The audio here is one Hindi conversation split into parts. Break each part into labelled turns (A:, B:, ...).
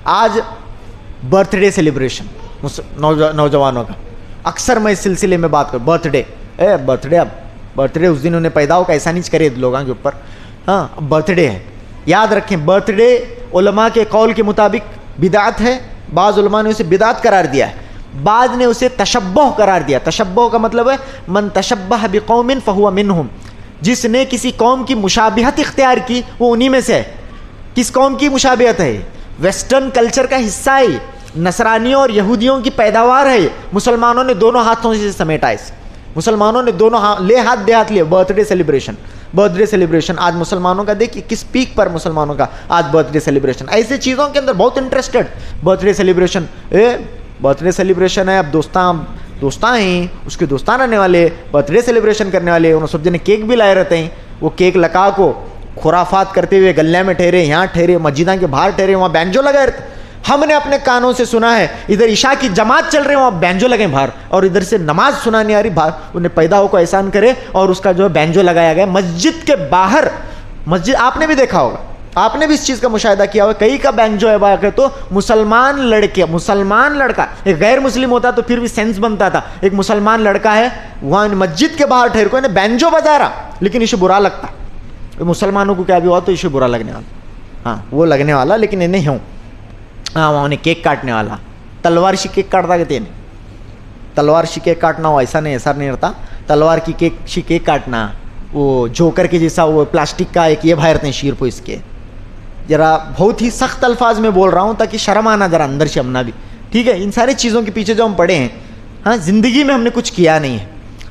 A: आज बर्थडे सेलिब्रेशन नौजवानों का, अक्सर मैं इस सिलसिले में बात करूँ, बर्थडे अब बर्थडे उस दिन उन्हें पैदा हो, ऐसा नहीं करे लोगों के ऊपर। हाँ, बर्थडे है, याद रखें बर्थडे उलमा के कौल के मुताबिक बिदात है, बाज़ उलमा ने उसे बिदात करार दिया है, बाद ने उसे तशब्बुह करार दिया। तशब्बुह का मतलब है मन तशब्बह बिकौमिन फहुवा मिनहुम, जिसने किसी कौम की मुशाबिहत इख्तियार की वो उन्हीं में से है। किस कौम की मुशाबिहत है? वेस्टर्न कल्चर का हिस्सा है, नसरानियों और यहूदियों की पैदावार है। मुसलमानों ने दोनों हाथों से समेटा इसे, मुसलमानों ने दोनों हाथ दे हाथ लिए। बर्थडे सेलिब्रेशन आज मुसलमानों का देखिए किस पीक पर मुसलमानों का आज बर्थडे सेलिब्रेशन, ऐसे चीज़ों के अंदर बहुत इंटरेस्टेड। बर्थडे सेलिब्रेशन है, अब दोस्तां हैं, उसके दोस्तान आने वाले, बर्थडे सेलिब्रेशन करने वाले, उन्होंने सब जने केक भी लाए रहते हैं। वो केक लगा को खुराफात करते हुए गल्ले में ठहरे, यहाँ ठहरे, मस्जिदा के बाहर ठहरे, वहाँ बैंजो लगाए रहते। हमने अपने कानों से सुना है इधर इशा की जमात चल रही है, वहाँ बैंजो लगे बाहर, और इधर से नमाज सुना नहीं आ रही बाहर। उन्हें पैदा हो को एहसान करे और उसका जो है बैंजो लगाया गया मस्जिद के बाहर। मस्जिद आपने भी देखा होगा, आपने भी इस चीज़ का मुशाहिदा किया होगा, कई का बैंजो है बाहर। तो मुसलमान लड़का, एक गैर मुस्लिम होता तो फिर भी सेंस बनता था, एक मुसलमान लड़का है वहाँ मस्जिद के बाहर ठहर को इन्हें बैंजो बजा रहा, लेकिन इसे बुरा लगता। मुसलमानों को क्या भी हुआ तो इसे बुरा लगने वाला, हाँ वो लगने वाला, लेकिन इन्हें यूँ हाँ वहाँ उन्हें केक काटने वाला, तलवार से केक काटता कहते हैं, तलवार से केक काटना हो ऐसा नहीं रहता, तलवार की केक काटना, वो जोकर के जैसा वो प्लास्टिक का एक ये बाहर थे शीर को। इसके जरा बहुत ही सख्त अल्फाज में बोल रहा हूँ ताकि शर्म आना जरा अंदर से हमना भी, ठीक है। इन सारी चीज़ों के पीछे जो हम पढ़े हैं, हाँ ज़िंदगी में हमने कुछ किया नहीं है,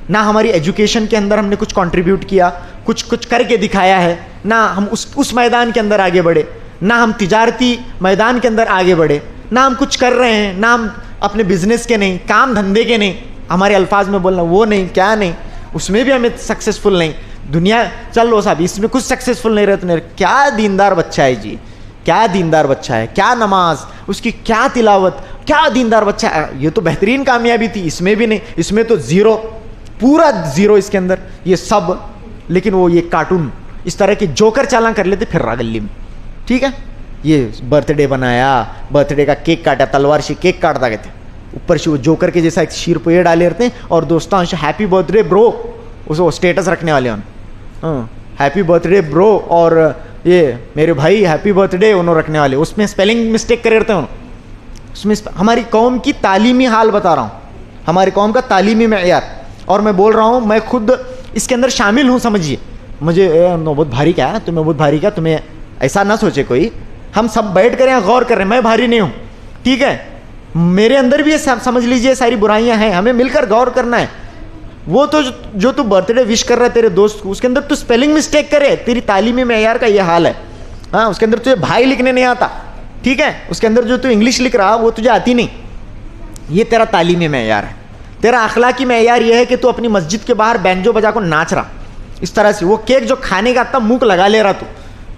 A: ना हमारी एजुकेशन के अंदर हमने कुछ कंट्रीब्यूट किया, कुछ करके दिखाया है, ना हम उस मैदान के अंदर आगे बढ़े, ना हम तिजारती मैदान के अंदर आगे बढ़े, ना हम कुछ कर रहे हैं, ना हम अपने बिजनेस के नहीं, काम धंधे के नहीं, हमारे अल्फाज में बोलना वो नहीं, क्या नहीं, उसमें भी हमें सक्सेसफुल नहीं। दुनिया चल लो साहब इसमें कुछ सक्सेसफुल नहीं रहते, क्या दीनदार बच्चा है जी, क्या दीनदार बच्चा है, क्या नमाज उसकी, क्या तिलावत, क्या दीनदार बच्चा है। ये तो बेहतरीन कामयाबी थी, इसमें भी नहीं, इसमें तो ज़ीरो, पूरा ज़ीरो इसके अंदर ये सब। लेकिन वो ये कार्टून इस तरह के जोकर चालान कर लेते फिर गली में, ठीक है। ये बर्थडे बनाया, बर्थडे का केक काटा, तलवार से केक काटता कहते, ऊपर से वो जोकर के जैसा एक शीर पे डाले रहते हैं, और दोस्तों से हैप्पी बर्थडे ब्रो, उसको स्टेटस रखने वाले हैं, हैप्पी बर्थडे ब्रो, और ये मेरे भाई हैप्पी बर्थडे उन्होंने रखने वाले, उसमें स्पेलिंग मिस्टेक करे रहते हैं उसमें। हमारी कौम की तालीमी हाल बता रहा हूँ, हमारी कौम का तालीमी मेयार, और मैं बोल रहा हूँ मैं खुद इसके अंदर शामिल हूँ, समझिए। मुझे बहुत भारी क्या है, तुम्हें बहुत भारी क्या, तुम्हें ऐसा ना सोचे कोई, हम सब बैठ कर यहाँ गौर कर रहे हैं, मैं भारी नहीं हूँ, ठीक है। मेरे अंदर भी ये समझ लीजिए सारी बुराइयां हैं, हमें मिलकर गौर करना है। वो तो जो तू बर्थडे विश कर रहा है तेरे दोस्त को, उसके अंदर तू स्पेलिंग मिस्टेक करे, तेरी तालीमी मेयार का ये हाल है। हाँ, उसके अंदर तुझे भाई लिखने नहीं आता, ठीक है, उसके अंदर जो तू इंग्लिश लिख रहा वो तुझे आती नहीं, ये तेरा तालीमी मेयार है। तेरा अखलाकी मेयार ये है कि तू अपनी मस्जिद के बाहर बैंजो बजा को नाच रहा इस तरह से, वो केक जो खाने का आता मुंह लगा ले रहा तू,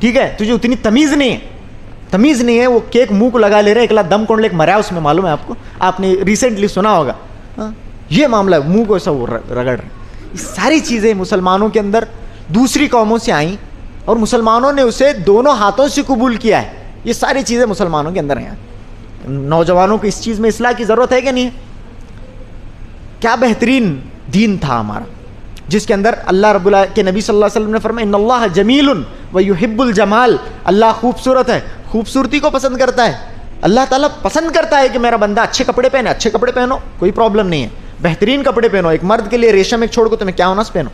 A: ठीक है, तुझे उतनी तमीज़ नहीं है, वो केक मुंह को लगा ले रहा है, एकला दम कोंडले मरा उसमें, मालूम है आपको, आपने रिसेंटली सुना होगा। हाँ, ये मामला है, मुंह को ऐसा रगड़ रहे। ये सारी चीज़ें मुसलमानों के अंदर दूसरी कौमों से आई और मुसलमानों ने उसे दोनों हाथों से कबूल किया है। ये सारी चीज़ें मुसलमानों के अंदर हैं। नौजवानों को इस चीज़ में इस्लाह की ज़रूरत है कि नहीं है? क्या बेहतरीन दीन था हमारा, जिसके अंदर अल्लाह रब्बुल के नबी सल्लल्लाहु अलैहि वसल्लम ने फरमाया इन्नल्लाह जमीलुन व युहिब्बुल जमाल, अल्लाह खूबसूरत है, खूबसूरती को पसंद करता है। अल्लाह ताला पसंद करता है कि मेरा बंदा अच्छे कपड़े पहने, अच्छे कपड़े पहनो, कोई प्रॉब्लम नहीं है, बेहतरीन कपड़े पहनो। एक मर्द के लिए रेशम एक छोड़ को तुम्हें क्या होना पहनो,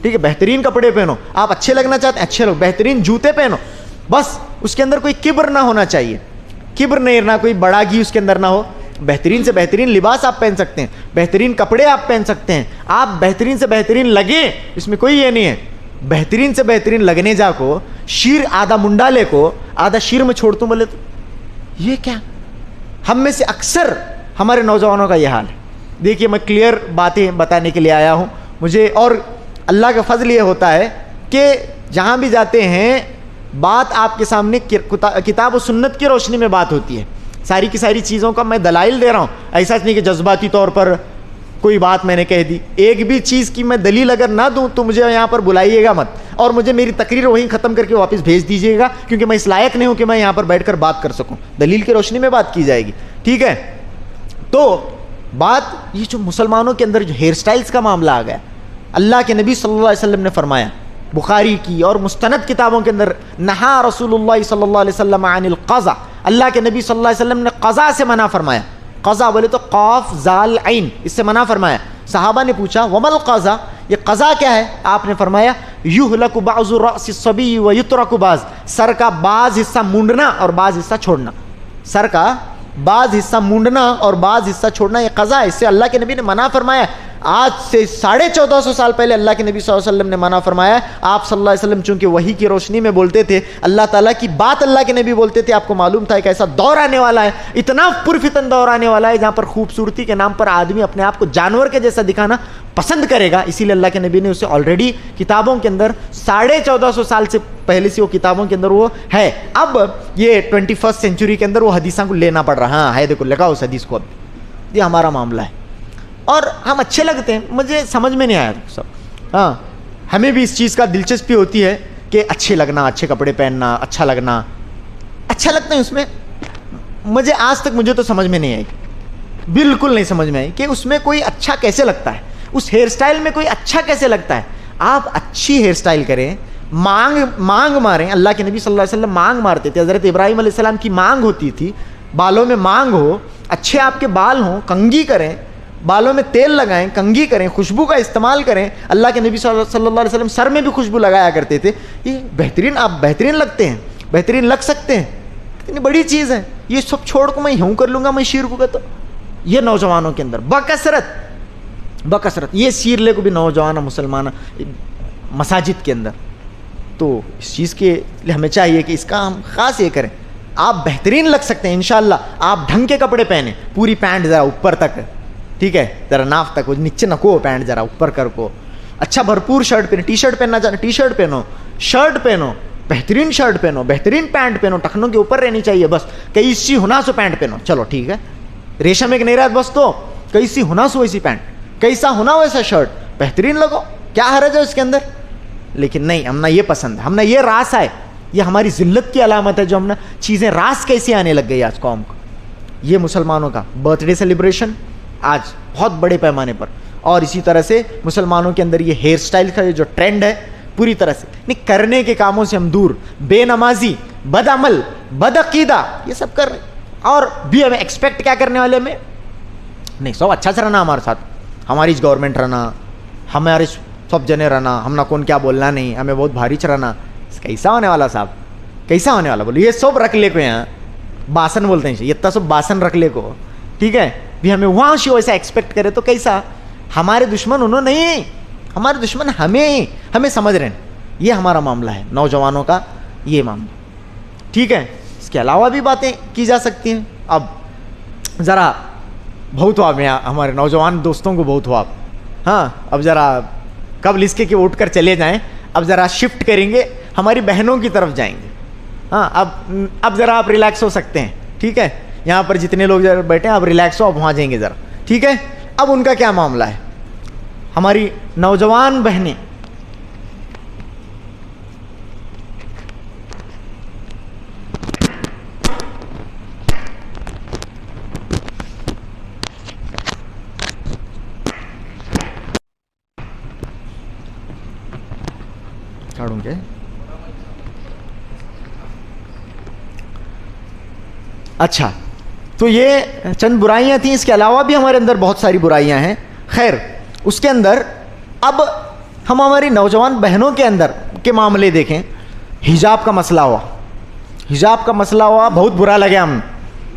A: ठीक है, बेहतरीन कपड़े पहनो। आप अच्छे लगना चाहते हैं, अच्छे लोग, बेहतरीन जूते पहनो, बस उसके अंदर कोई किब्र ना होना चाहिए, किब्र नहीं, ना कोई बड़ागी उसके अंदर ना हो। बेहतरीन से बेहतरीन लिबास आप पहन सकते हैं, बेहतरीन कपड़े आप पहन सकते हैं, आप बेहतरीन से बेहतरीन लगे, इसमें कोई ये नहीं है। बेहतरीन से बेहतरीन लगने जा को शीर आधा मुंडाले को आधा शीर में छोड़ दूं बोले तो ये क्या? हम में से अक्सर हमारे नौजवानों का यह हाल है। देखिए, मैं क्लियर बातें बताने के लिए आया हूँ मुझे, और अल्लाह का फजल ये होता है कि जहाँ भी जाते हैं बात आपके सामने किताब और सुन्नत की रोशनी में बात होती है। सारी की सारी चीज़ों का मैं दलाइल दे रहा हूँ, ऐसा नहीं कि जज्बाती तौर पर कोई बात मैंने कह दी। एक भी चीज़ की मैं दलील अगर ना दूँ तो मुझे यहाँ पर बुलाइएगा मत, और मुझे मेरी तकरीर वहीं ख़त्म करके वापस भेज दीजिएगा, क्योंकि मैं इस लायक नहीं हूं कि मैं यहाँ पर बैठकर बात कर सकूं। दलील की रोशनी में बात की जाएगी, ठीक है। तो बात ये जो मुसलमानों के अंदर जो हेयर स्टाइल्स का मामला आ गया, अल्लाह के नबी सल्लल्लाहु अलैहि वसल्लम ने फरमाया, बुखारी की और मुस्तनद किताबों के अंदर, नहा रसूलुल्लाह सल्लल्लाहु अलैहि वसल्लम अनिल क़ज़ा, अल्लाह के नबी सल्लल्लाहु अलैहि वसल्लम ने क़ज़ा से मना फरमाया। क़ज़ा बोले तो क़ाफ ज़ाल ऐन, इससे मना फरमाया। सहाबा ने पूछा वमल क़ज़ा, ये क़ज़ा क्या है? आपने फरमाया युहलकु बाज़ु रअसि सबी व युतरकु बाज़, सर का बाज़ हिस्सा मूंडना और बाज़ हिस्सा छोड़ना, सर का बाज़ हिस्सा मूंडना और बाज़ हिस्सा छोड़ना, ये क़ज़ा है। इससे अल्लाह के नबी ने मना फरमाया। आज से 1450 साल पहले अल्लाह के नबी सल्लल्लाहु अलैहि वसल्लम ने मना फरमाया। आप सल्लल्लाहु अलैहि वसल्लम चूंकि वही की रोशनी में बोलते थे, अल्लाह ताला की बात अल्लाह के नबी बोलते थे, आपको मालूम था कि ऐसा दौर आने वाला है, इतना पुरफितन दौर आने वाला है जहाँ पर खूबसूरती के नाम पर आदमी अपने आप को जानवर के जैसा दिखाना पसंद करेगा। इसीलिए अल्लाह के नबी ने उसे ऑलरेडी किताबों के अंदर 1450 साल से पहले से वो किताबों के अंदर वो है। अब ये 21st सेंचुरी के अंदर वो हदीसा को लेना पड़ रहा है, देखो लगा उस हदीस को। अब ये हमारा मामला है और हम अच्छे लगते हैं, मुझे समझ में नहीं आया सब। हाँ, हमें भी इस चीज़ का दिलचस्पी होती है कि अच्छे लगना, अच्छे कपड़े पहनना, अच्छा लगना, अच्छा लगता है उसमें। मुझे आज तक मुझे तो समझ में नहीं आई, बिल्कुल नहीं समझ में आई कि उसमें कोई अच्छा कैसे लगता है, उस हेयर स्टाइल में कोई अच्छा कैसे लगता है। आप अच्छी हेयर स्टाइल करें, मांग मारें। अल्लाह के नबी सल्लल्लाहु अलैहि वसल्लम मांग मारते थे। हज़रत इब्राहीम अलैहिस्सलाम की मांग होती थी, बालों में मांग हो, अच्छे आपके बाल हों, कंघी करें, बालों में तेल लगाएं, कंघी करें, खुशबू का इस्तेमाल करें। अल्लाह के नबी सल्लल्लाहु अलैहि वसल्लम सर में भी खुशबू लगाया करते थे। ये बेहतरीन, आप बेहतरीन लगते हैं, बेहतरीन लग सकते हैं, इतनी बड़ी चीज़ है। ये सब छोड़ को मैं यूँ कर लूँगा, मैं शीर को तो ये नौजवानों के अंदर बकसरत ये शीर ले को भी नौजवान मुसलमान मसाजिद के अंदर। तो इस चीज़ के लिए हमें चाहिए कि इसका हम ख़ास ये करें। आप बेहतरीन लग सकते हैं इंशाल्लाह। आप ढंग के कपड़े पहने, पूरी पैंट ज़रा ऊपर तक, ठीक है, ज़रा नाफ तक, नीचे नको पैंट ज़रा ऊपर कर को, अच्छा भरपूर शर्ट पहने, टी शर्ट पहनना चाहे टी शर्ट पहनो, शर्ट पहनो, बेहतरीन शर्ट पहनो, बेहतरीन पैंट पहनो, टखनों के ऊपर रहनी चाहिए बस, कई सी होना सो पैंट पहनो, चलो ठीक है, रेशम एक नहीं रहा बस, तो कई सी होना सो वैसी पैंट, कैसा होना वैसा शर्ट, बेहतरीन लगो, क्या हर्ज है उसके अंदर। लेकिन नहीं, हमना ये पसंद है, हमना ये रास है, ये हमारी जिल्लत की अलामत है जो हमने चीज़ें रास कैसे आने लग गई आज कौम को। ये मुसलमानों का बर्थडे सेलिब्रेशन आज बहुत बड़े पैमाने पर, और इसी तरह से मुसलमानों के अंदर ये हेयर स्टाइल का जो ट्रेंड है पूरी तरह से नहीं, करने के कामों से हम दूर, बेनमाजी, बदअमल, बदअकीदा, ये सब कर रहे। और भी हमें एक्सपेक्ट क्या करने वाले में, नहीं सब अच्छा से रहना हमारे साथ, हमारी गवर्नमेंट रहना, हमारे सब जने रहना, हमना कौन क्या बोलना नहीं, हमें बहुत भारी चढ़ाना, कैसा होने वाला साहब, कैसा होने वाला बोलो। ये सब रख ले को, यहाँ बासन बोलते हैं, इतना सब बासन रख ले को, ठीक है, भी हमें वहाँ से वैसा एक्सपेक्ट करे तो कैसा। हमारे दुश्मन उन्होंने नहीं, हमारे दुश्मन हमें समझ रहे हैं। ये हमारा मामला है नौजवानों का, ये मामला, ठीक है। इसके अलावा भी बातें की जा सकती हैं। अब ज़रा बहुत हुआ, मैं हमारे नौजवान दोस्तों को बहुत हुआ, हाँ अब ज़रा कब लिस्के के उठ कर चले जाएं, अब ज़रा शिफ्ट करेंगे, हमारी बहनों की तरफ जाएंगे। हाँ अब ज़रा आप रिलैक्स हो सकते हैं, ठीक है, यहाँ पर जितने लोग जरा बैठे हैं आप रिलैक्स हो, आप वहाँ जाएंगे ज़रा, ठीक है। अब उनका क्या मामला है, हमारी नौजवान बहनें काटूंगे। अच्छा, तो ये चंद बुराइयां थी, इसके अलावा भी हमारे अंदर बहुत सारी बुराइयां हैं। खैर, उसके अंदर अब हम हमारी नौजवान बहनों के अंदर के मामले देखें। हिजाब का मसला हुआ, हिजाब का मसला हुआ, बहुत बुरा लगा, हम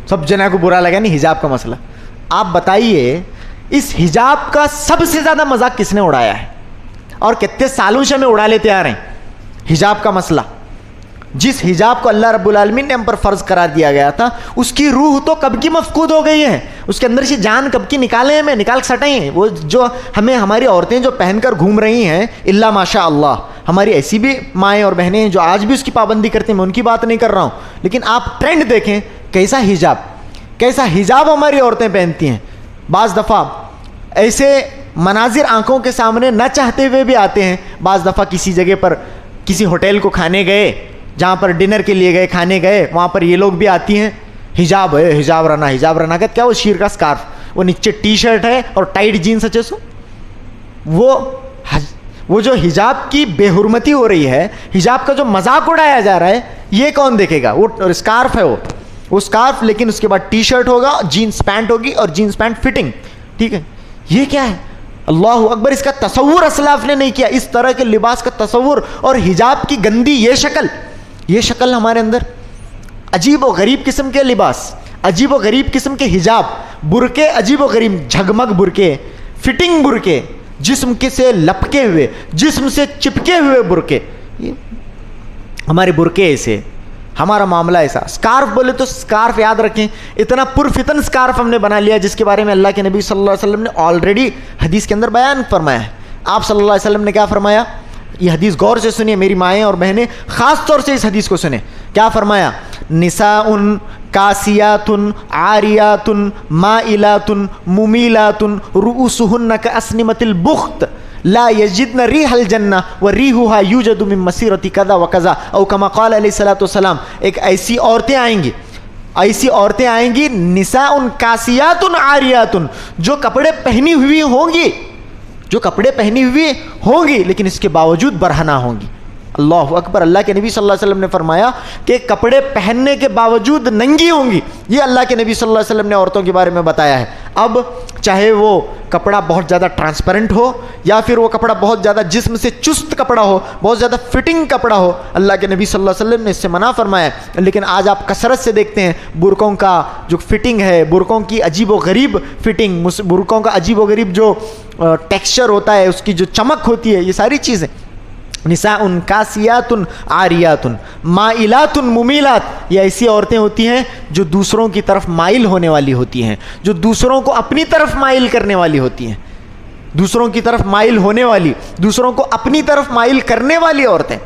A: सब जना को बुरा लगा नहीं हिजाब का मसला। आप बताइए, इस हिजाब का सबसे ज़्यादा मजाक किसने उड़ाया है, और कितने सालों से हमें उड़ा लेते आ रहे हैं हिजाब का मसला। जिस हिजाब को अल्लाह रब्बुल आलमीन ने हम पर फ़र्ज़ करार दिया गया था, उसकी रूह तो कब की मफकूद हो गई है, उसके अंदर से जान कब की निकाले हमें, निकाल सटाई। वो जो हमें हमारी औरतें जो पहनकर घूम रही हैं, इल्ला माशा अल्लाह, हमारी ऐसी भी माएँ और बहनें हैं जो आज भी उसकी पाबंदी करती हैं, मैं उनकी बात नहीं कर रहा हूँ, लेकिन आप ट्रेंड देखें, कैसा हिजाब हमारी औरतें पहनती हैं। बाज़ दफ़ा ऐसे मनाजिर आंखों के सामने न चाहते हुए भी आते हैं। बाज़ दफ़ा किसी जगह पर किसी होटल को खाने गए, जहाँ पर डिनर के लिए गए, खाने गए, वहाँ पर ये लोग भी आती हैं, हिजाब है, हिजाब रहना का क्या, वो शीर का स्कार्फ, वो नीचे टी शर्ट है और टाइट जीन्स अच्छे सो, वो जो हिजाब की बेहुरमती हो रही है, हिजाब का जो मजाक उड़ाया जा रहा है, ये कौन देखेगा? वो स्कार्फ है, वो स्कार्फ, लेकिन उसके बाद टी शर्ट होगा, जीन्स पैंट होगी और जीन्स पैंट फिटिंग, ठीक है। ये क्या है? अल्लाह अकबर, इसका तसव्वुर असलाफ ने नहीं किया, इस तरह के लिबास का तसव्वुर, और हिजाब की गंदी ये शक्ल हमारे अंदर, अजीब व गरीब किस्म के लिबास, अजीब व गरीब किस्म के हिजाब, बुरके अजीब व गरीब, झगमग बुरके, फिटिंग बुरके, जिस्म के से लपके हुए, जिस्म से चिपके हुए बुरके, ये हमारे बुरके ऐसे, हमारा मामला ऐसा। स्कार्फ बोले तो स्कार्फ याद रखें, इतना पुरफितन स्कार्फ हमने बना लिया जिसके बारे में अल्लाह के नबी सल्लल्लाहु अलैहि वसल्लम ने ऑलरेडी हदीस के अंदर बयान फरमाया है। आप सल्लल्लाहु अलैहि वसल्लम ने क्या फरमाया? ये हदीस गौर से सुनिए, मेरी माएँ और बहनें ख़ास तौर से इस हदीस को सुने। क्या फरमाया? निसाउन कासियातुन आरियातुन माइलातुन मुमीलातुन रुऊसुहुन्ना कअस्निमतिल बुख्त ला यजिदन रिहल जन्ना व रिहुहा यूजदु मिन मसीरति कदा व कज़ा औ कमा क़ाल अलैहिस्सलातु वस्सलाम। एक ऐसी औरतें आएंगी, निसाउन कासियातुन आरियातुन, जो कपड़े पहनी हुई होंगी लेकिन इसके बावजूद बरहना होंगी। अल्लाह अकबर। अल्लाह के नबी सल्लल्लाहु अलैहि वसल्लम ने फरमाया कि कपड़े पहनने के बावजूद नंगी होंगी। ये अल्लाह के नबी सल्लल्लाहु अलैहि वसल्लम ने औरतों के बारे में बताया है। अब चाहे वो कपड़ा बहुत ज़्यादा ट्रांसपेरेंट हो या फिर वो कपड़ा बहुत ज़्यादा जिस्म से चुस्त कपड़ा हो, बहुत ज़्यादा फिटिंग कपड़ा हो, अल्लाह के नबी सल्लल्लाहु अलैहि वसल्लम ने इससे मना फरमाया। लेकिन आज आप कसरत से देखते हैं बुरकों का जो फिटिंग है, बुरकों की अजीब व गरीब फिटिंग, बुरकों का अजीब व गरीब जो टेक्सचर होता है, उसकी जो चमक होती है, ये सारी चीज़ें। निसाउन कासियातुन आरियातुन माइलातुन मुमीलात, ये ऐसी औरतें होती हैं जो दूसरों की तरफ माइल होने वाली होती हैं, जो दूसरों को अपनी तरफ माइल करने वाली होती हैं, दूसरों की तरफ माइल होने वाली, दूसरों को अपनी तरफ माइल करने वाली औरतें।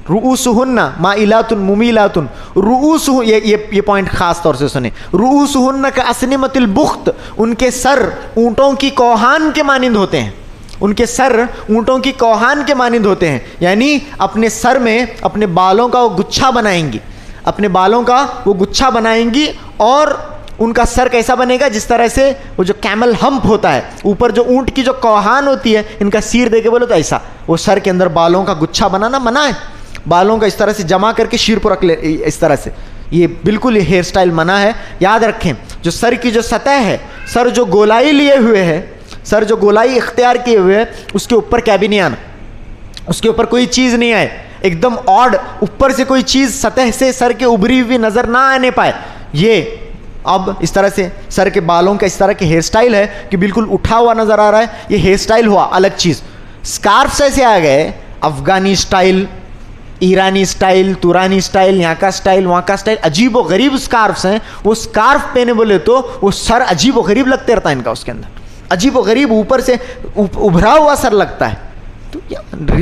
A: रुऊसुहुन्ना माइलातुन मुमीलातुन, रुऊसुहु, ये पॉइंट खास तौर से सुने, रुऊसुहुन्ना का अस्निमतिल बुख्त, उनके सर ऊँटों की कौहान के मानिंद होते हैं, उनके सर ऊँटों की कौहान के मानिंद होते हैं। यानी अपने सर में अपने बालों का वो गुच्छा बनाएंगी, अपने बालों का वो गुच्छा बनाएंगी, और उनका सर कैसा बनेगा? जिस तरह से वो जो कैमल हम्प होता है, ऊपर जो ऊँट की जो कौहान होती है, इनका सिर देके बोलो तो ऐसा, वो सर के अंदर बालों का गुच्छा बनाना मना है। बालों का इस तरह से जमा करके सिर पर रख ले, इस तरह से, ये बिल्कुल हेयर स्टाइल मना है। याद रखें, जो सर की जो सतह है, सर जो गोलाई लिए हुए है, सर जो गोलाई इख्तियार किए हुए है, उसके ऊपर क्या भी नहीं आना, उसके ऊपर कोई चीज़ नहीं आए, एकदम ऑड ऊपर से कोई चीज़ सतह से सर के उभरी हुई नज़र ना आने पाए। ये अब इस तरह से सर के बालों का इस तरह के हेयर स्टाइल है कि बिल्कुल उठा हुआ नज़र आ रहा है, ये हेयर स्टाइल हुआ अलग चीज़। स्कार्फ ऐसे आ गए, अफ़गानी स्टाइल, ईरानी स्टाइल, तुरानी स्टाइल, यहाँ का स्टाइल, वहाँ का स्टाइल, अजीब व गरीब स्कार्फ्स हैं। वो स्कार्फ पहने बोले तो वो सर अजीब व गरीब लगते रहता है इनका, उसके अंदर अजीब व गरीब ऊपर से उभरा हुआ सर लगता है। तो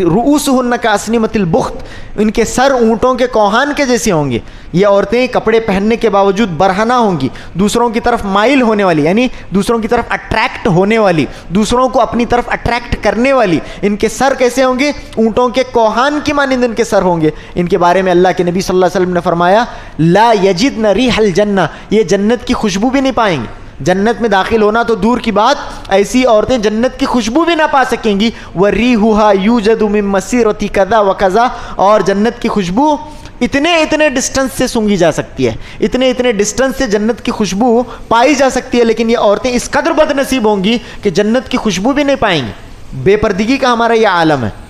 A: रुऊसुहुन्ना का अस्निमतिल बुख्त, इनके सर ऊँटों के कौहान के जैसे होंगे। ये औरतें कपड़े पहनने के बावजूद बरहना होंगी, दूसरों की तरफ माइल होने वाली, यानी दूसरों की तरफ अट्रैक्ट होने वाली, दूसरों को अपनी तरफ अट्रैक्ट करने वाली। इनके सर कैसे होंगे? ऊँटों के कौहान की मानिंद इनके सर होंगे। इनके बारे में अल्लाह के नबी सल्लल्लाहु अलैहि वसल्लम ने फरमाया, ला यजिदन रिहल जन्ना, ये जन्नत की खुशबू भी नहीं पाएंगे। जन्नत में दाखिल होना तो दूर की बात, ऐसी औरतें जन्नत की खुशबू भी ना पा सकेंगी। वरीहुहा यूजदु मिन मसीरति कज़ा व कज़ा, और जन्नत की खुशबू इतने डिस्टेंस से सूंघी जा सकती है, इतने डिस्टेंस से जन्नत की खुशबू पाई जा सकती है। लेकिन ये औरतें इस कदर बदनसीब होंगी कि जन्नत की खुशबू भी नहीं पाएंगी। बेपर्दगी का हमारा यह आलम है,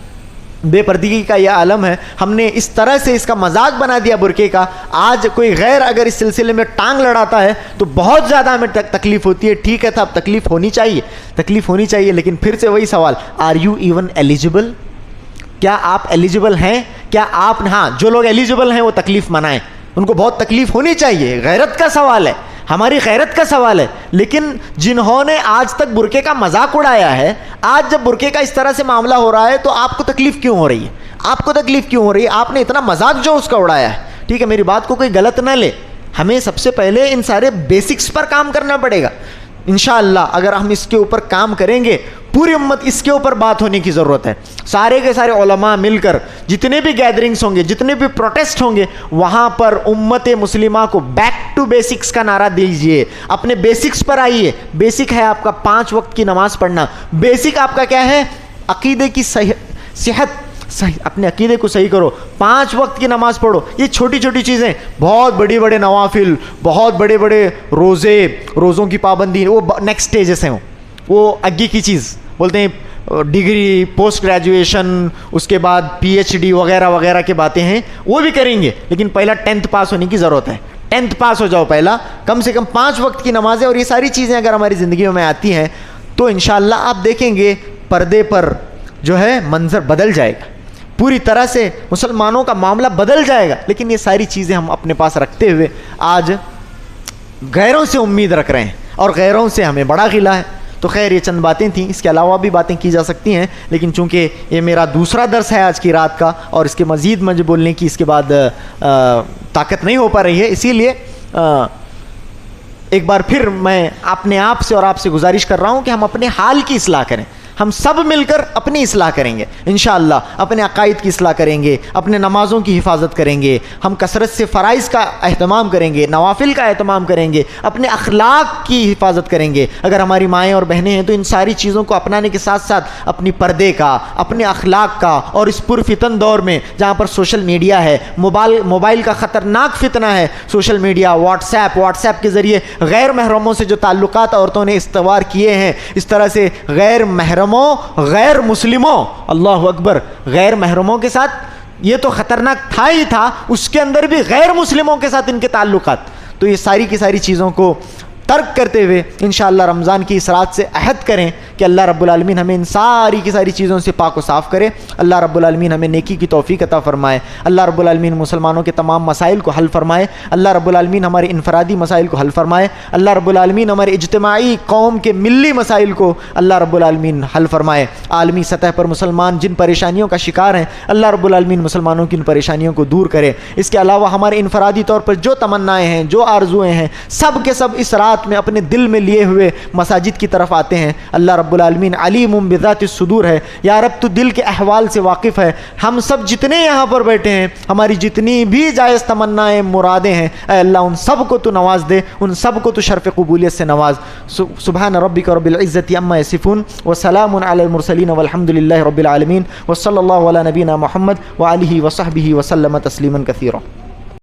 A: बेपर्दगी का यह आलम है। हमने इस तरह से इसका मजाक बना दिया बुरके का। आज कोई गैर अगर इस सिलसिले में टांग लड़ाता है तो बहुत ज़्यादा हमें तकलीफ होती है। ठीक है, था अब तकलीफ होनी चाहिए, लेकिन फिर से वही सवाल, आर यू इवन एलिजिबल? क्या आप एलिजिबल हैं? क्या आप, हाँ, जो लोग एलिजिबल हैं वो तकलीफ मनाएं, उनको बहुत तकलीफ होनी चाहिए। गैरत का सवाल है, हमारी गैरत का सवाल है। लेकिन जिन्होंने आज तक बुरके का मजाक उड़ाया है, आज जब बुरके का इस तरह से मामला हो रहा है तो आपको तकलीफ क्यों हो रही है? आपको तकलीफ क्यों हो रही है? आपने इतना मजाक जो उसका उड़ाया है। ठीक है, मेरी बात को कोई गलत ना ले, हमें सबसे पहले इन सारे बेसिक्स पर काम करना पड़ेगा। इंशाअल्लाह अगर हम इसके ऊपर काम करेंगे, पूरी उम्मत इसके ऊपर बात होने की ज़रूरत है। सारे के सारे उलमा मिलकर जितने भी गैदरिंग्स होंगे, जितने भी प्रोटेस्ट होंगे, वहाँ पर उम्मत मुस्लिमा को बैक टू बेसिक्स का नारा दीजिए। अपने बेसिक्स पर आइए। बेसिक है आपका 5 वक्त की नमाज पढ़ना। बेसिक आपका क्या है? अकीदे की सेहत, सही, अपने अकीदे को सही करो, 5 वक्त की नमाज पढ़ो। ये छोटी छोटी चीज़ें, बहुत बड़े बड़े नवाफिल, बहुत बड़े बड़े रोज़ों की पाबंदी, वो नेक्स्ट स्टेजेस हैं। वो आगे की चीज़ बोलते हैं, डिग्री, पोस्ट ग्रेजुएशन, उसके बाद PhD वगैरह वगैरह की बातें हैं, वो भी करेंगे। लेकिन पहला 10th पास होने की ज़रूरत है। 10th पास हो जाओ पहला, कम से कम 5 वक्त की नमाज़ें और ये सारी चीज़ें अगर हमारी ज़िंदगी में आती हैं तो इंशाअल्लाह आप देखेंगे पर्दे पर जो है मंजर बदल जाएगा, पूरी तरह से मुसलमानों का मामला बदल जाएगा। लेकिन ये सारी चीज़ें हम अपने पास रखते हुए आज गैरों से उम्मीद रख रहे हैं और गैरों से हमें बड़ा गिला है। तो खैर ये चंद बातें थीं, इसके अलावा भी बातें की जा सकती हैं, लेकिन चूंकि ये मेरा दूसरा दर्स है आज की रात का और इसके मज़ीद मुझे बोलने की इसके बाद ताकत नहीं हो पा रही है, इसीलिए एक बार फिर मैं अपने आप से और आपसे गुजारिश कर रहा हूँ कि हम अपने हाल की इस्लाह करें। हम सब मिलकर अपनी इस्लाह करेंगे इंशाअल्लाह, अपने अकायद की इस्लाह करेंगे, अपने नमाज़ों की हिफाजत करेंगे, हम कसरत से फ़राइज़ का एहतमाम करेंगे, नवाफिल का एहतमाम करेंगे, अपने अखलाक की हिफाजत करेंगे। अगर हमारी माएँ और बहनें हैं तो इन सारी चीज़ों को अपनाने के साथ साथ अपनी पर्दे का, अपने अखलाक का, और इस पुरफितन दौर में जहाँ पर सोशल मीडिया है, मोबाइल का ख़तरनाक फितना है, सोशल मीडिया, व्हाट्सएप के ज़रिए गैर महरमों से जो ताल्लुकात औरतों ने इस्तवार किए हैं, इस तरह से गैर महरमों, गैर मुस्लिमों, अल्लाह अकबर, गैर महरमों के साथ ये तो खतरनाक था ही था, उसके अंदर भी गैर मुस्लिमों के साथ इनके ताल्लुकात। तो ये सारी की सारी चीज़ों को तर्क करते हुए इंशाअल्लाह रमज़ान की इस रात से अहद करें कि अल्लाह रब्बुल आलमीन हमें इन सारी की सारी चीज़ों से पाक व साफ़ करे। अल्लाह रब्बुल आलमीन हमें नेकी की तौफ़ीक़ अता फ़रमाए। अल्लाह रब्बुल आलमीन मुसलमानों के तमाम मसाइल को हल फ़रमाए। अल्लाह रब्बुल आलमीन हमारे इनफरादी मसाइल को हल फ़रमाए। अल्लाह रब्बुल आलमीन हमारे इज्तिमाई कौम के मिल्ली मसाइल को अल्लाह रब्बुल आलमीन हल फ़रमाए। आलमी सतह पर मुसलमान जिन परेशानियों का शिकार हैं, अल्लाह रब्बुल आलमीन मुसलमानों की इन परेशानियों को दूर करे। इसके अलावा हमारे इनफरादी तौर पर जो तमन्नाएँ हैं, जो आरज़ुएँ हैं, सब के सब इस रात में अपने दिल में लिए हुए मसाजिद की तरफ आते हैं। अल्लाह रब्बुल आलमीन अलीमुम बिज़ातिस सुदूर है। या रब तू दिल के अहवाल से वाकिफ़ है। हम सब जितने यहाँ पर बैठे हैं, हमारी जितनी भी जायज़ तमन्नाएँ, मुरादें हैं, ऐ अल्लाह उन सब को तू नवाज दे, उन सब को तू शर्फ़ क़बूलियत से नवाज। सुब्हान रब्बिका रब्बिल इज़्ज़ति अम्मा यसिफ़ून व सलामुन अलल मुरसलीन वल्हम्दुलिल्लाहि रब्बिल आलमीन व सल्लल्लाहु अला नबीना मुहम्मद व आलिहि व सहबिहि व सल्लम तस्लीमन कसीरा।